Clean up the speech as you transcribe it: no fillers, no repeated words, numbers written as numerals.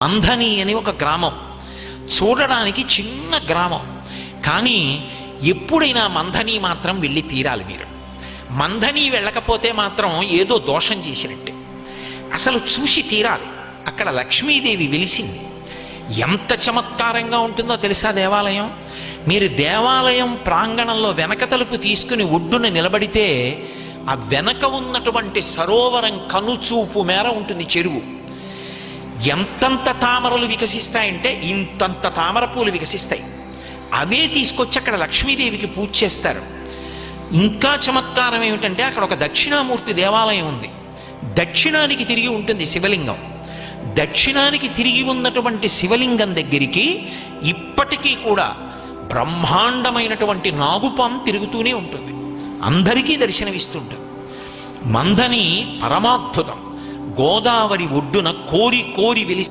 మంథని అని ఒక గ్రామం, చూడడానికి చిన్న గ్రామం. కానీ ఎప్పుడైనా మంథని మాత్రం వెళ్ళి తీరాలి మీరు. మంథని వెళ్ళకపోతే మాత్రం ఏదో దోషం చేసినట్టే. అసలు చూసి తీరాలి. అక్కడ లక్ష్మీదేవి వెలిసింది. ఎంత చమత్కారంగా ఉంటుందో తెలుసా దేవాలయం. మీరు దేవాలయం ప్రాంగణంలో వెనక తలుపు తీసుకుని ఒడ్డున నిలబడితే ఆ వెనక ఉన్నటువంటి సరోవరం కనుచూపు మేర ఉంటుంది చెరువు. ఎంతంత తామరలు వికసిస్తాయంటే ఇంతంత తామర పూలు వికసిస్తాయి. అవే తీసుకొచ్చి అక్కడ లక్ష్మీదేవికి పూజ చేస్తారు. ఇంకా చమత్కారం ఏమిటంటే అక్కడ ఒక దక్షిణామూర్తి దేవాలయం ఉంది. దక్షిణానికి తిరిగి ఉంటుంది శివలింగం. దక్షిణానికి తిరిగి ఉన్నటువంటి శివలింగం దగ్గరికి ఇప్పటికీ కూడా బ్రహ్మాండమైనటువంటి నాగుపాం తిరుగుతూనే ఉంటుంది. అందరికీ దర్శనమిస్తుంటుంది. మంథని పరమాద్భుతం. గోదావరి ఒడ్డున కోరి కోరి వెలిసి